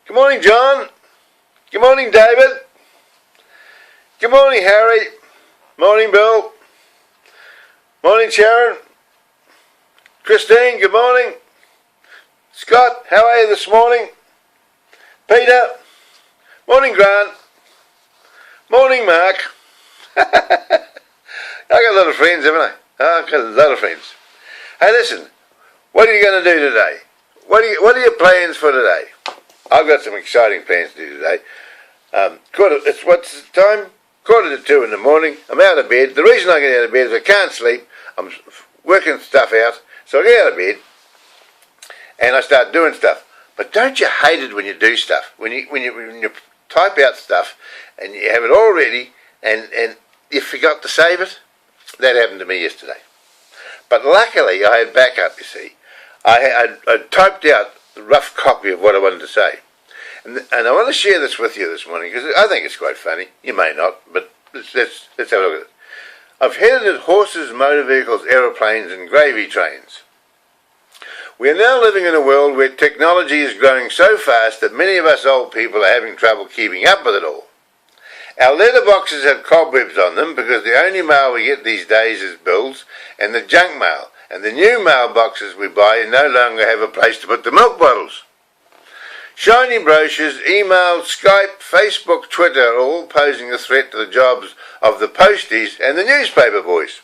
Good morning, John. Good morning, David. Good morning, Harry. Morning, Bill. Morning, Sharon. Christine, good morning. Scott, how are you this morning? Peter. Morning, Grant. Morning, Mark. I got a lot of friends, haven't I? I've got a lot of friends. Hey, listen. What are you going to do today? What are your plans for today? I've got some exciting plans to do today. What's the time? 1:45 in the morning. I'm out of bed. The reason I get out of bed is I can't sleep. I'm working stuff out, so I get out of bed and I start doing stuff. But don't you hate it when you do stuff? When you type out stuff and you have it all ready and you forgot to save it? That happened to me yesterday. But luckily I had backup, you see. I typed out the rough copy of what I wanted to say. And I want to share this with you this morning because I think it's quite funny. You may not, but let's have a look at it. I've headed horses, motor vehicles, aeroplanes and gravy trains. We are now living in a world where technology is growing so fast that many of us old people are having trouble keeping up with it all. Our letterboxes have cobwebs on them because the only mail we get these days is bills and the junk mail, and the new mailboxes we buy no longer have a place to put the milk bottles. Shiny brochures, email, Skype, Facebook, Twitter are all posing a threat to the jobs of the posties and the newspaper boys.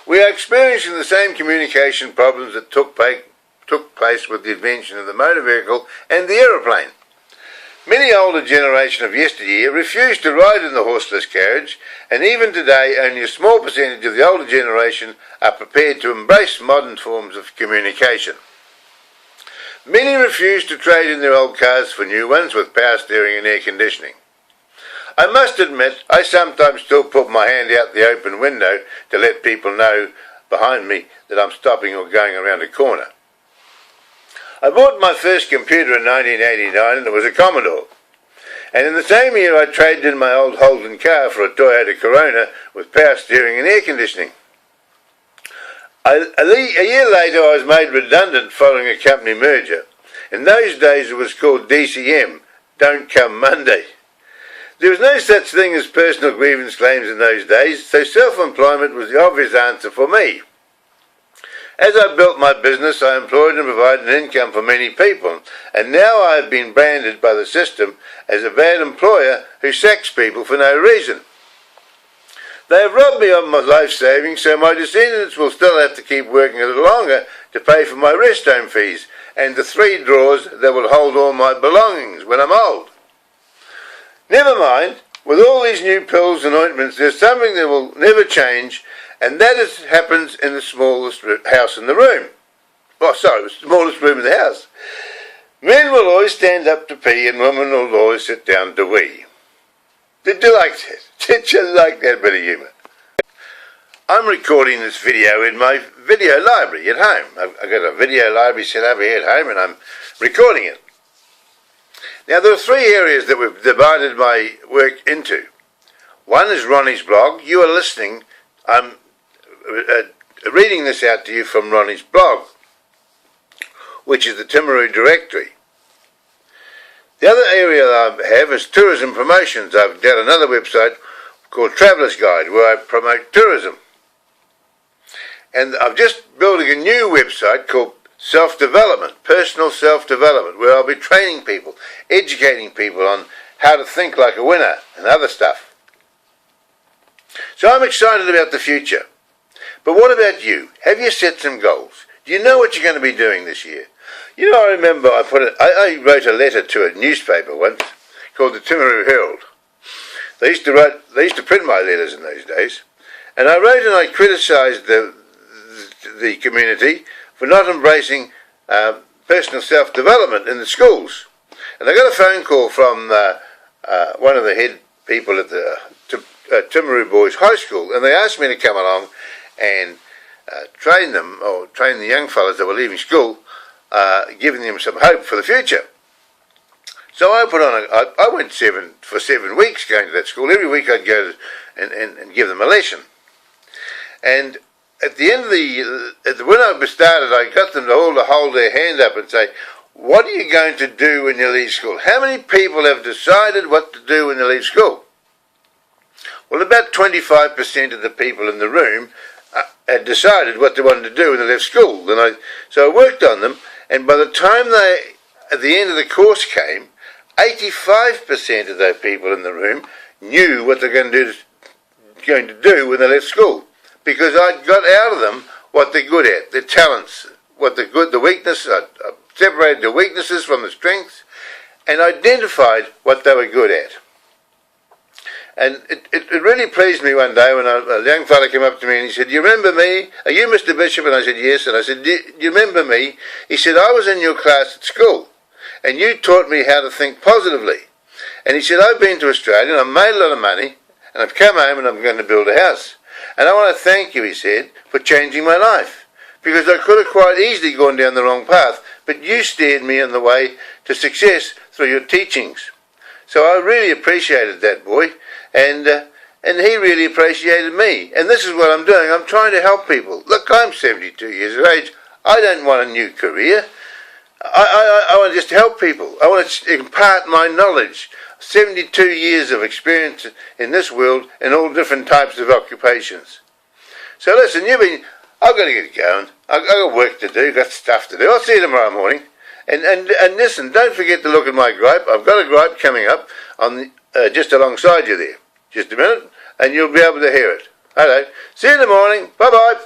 We are experiencing the same communication problems that took place with the invention of the motor vehicle and the aeroplane. Many older generation of yesteryear refused to ride in the horseless carriage, and even today only a small percentage of the older generation are prepared to embrace modern forms of communication. Many refuse to trade in their old cars for new ones with power steering and air conditioning. I must admit, I sometimes still put my hand out the open window to let people know behind me that I'm stopping or going around a corner. I bought my first computer in 1989 and it was a Commodore. And in the same year I traded in my old Holden car for a Toyota Corona with power steering and air conditioning. A year later I was made redundant following a company merger. In those days it was called DCM, Don't Come Monday. There was no such thing as personal grievance claims in those days, so self-employment was the obvious answer for me. As I built my business, I employed and provided an income for many people, and now I have been branded by the system as a bad employer who sacks people for no reason. They have robbed me of my life savings, so my descendants will still have to keep working a little longer to pay for my rest home fees and the 3 drawers that will hold all my belongings when I'm old. Never mind, with all these new pills and ointments, there's something that will never change, and that happens in the smallest house in the room. The smallest room in the house. Men will always stand up to pee, and women will always sit down to wee. Did you like that? Did you like that bit of humour? I'm recording this video in my video library at home. I've got a video library set up here at home and I'm recording it. Now there are 3 areas that we've divided my work into. One is Ronnie's blog. You are listening. I'm reading this out to you from Ronnie's blog, which is the Timaroo directory. The other area that I have is tourism promotions. I've got another website called Traveller's Guide where I promote tourism. And I'm just building a new website called Self-Development, Personal Self-Development, where I'll be training people, educating people on how to think like a winner and other stuff. So I'm excited about the future. But what about you? Have you set some goals? Do you know what you're going to be doing this year? You know, I remember I wrote a letter to a newspaper once called the Timaroo Herald. They used to print my letters in those days, and I wrote and I criticised the community for not embracing personal self-development in the schools. And I got a phone call from one of the head people at the Timaroo Boys High School, and they asked me to come along and train the young fellas that were leaving school, giving them some hope for the future. So I went for 7 weeks going to that school. Every week I'd go and give them a lesson. And at the end of when I started, I got them to hold their hand up and say, what are you going to do when you leave school? How many people have decided what to do when they leave school? Well, about 25% of the people in the room had decided what they wanted to do when they left school. So I worked on them, and by the time at the end of the course came, 85% of those people in the room knew what they're going to do when they left school, because I'd got out of them what they're good at, their talents, the weaknesses. I separated the weaknesses from the strengths, and identified what they were good at. And it really pleased me one day when a young fellow came up to me and he said, "You remember me? Are you Mr. Bishop?" And I said, "Yes." And I said, "Do you remember me?" He said, "I was in your class at school, and you taught me how to think positively." And he said, "I've been to Australia and I've made a lot of money, and I've come home and I'm going to build a house. And I want to thank you," he said, "for changing my life, because I could have quite easily gone down the wrong path, but you steered me on the way to success through your teachings." So I really appreciated that boy, and he really appreciated me. And this is what I'm doing. I'm trying to help people. Look, I'm 72 years of age. I don't want a new career. I want to just help people. I want to impart my knowledge. 72 years of experience in this world in all different types of occupations. So listen, I've got to get going. I've got work to do, got stuff to do. I'll see you tomorrow morning. And listen, don't forget to look at my gripe. I've got a gripe coming up on just alongside you there. Just a minute, and you'll be able to hear it. Hello. See you in the morning. Bye-bye.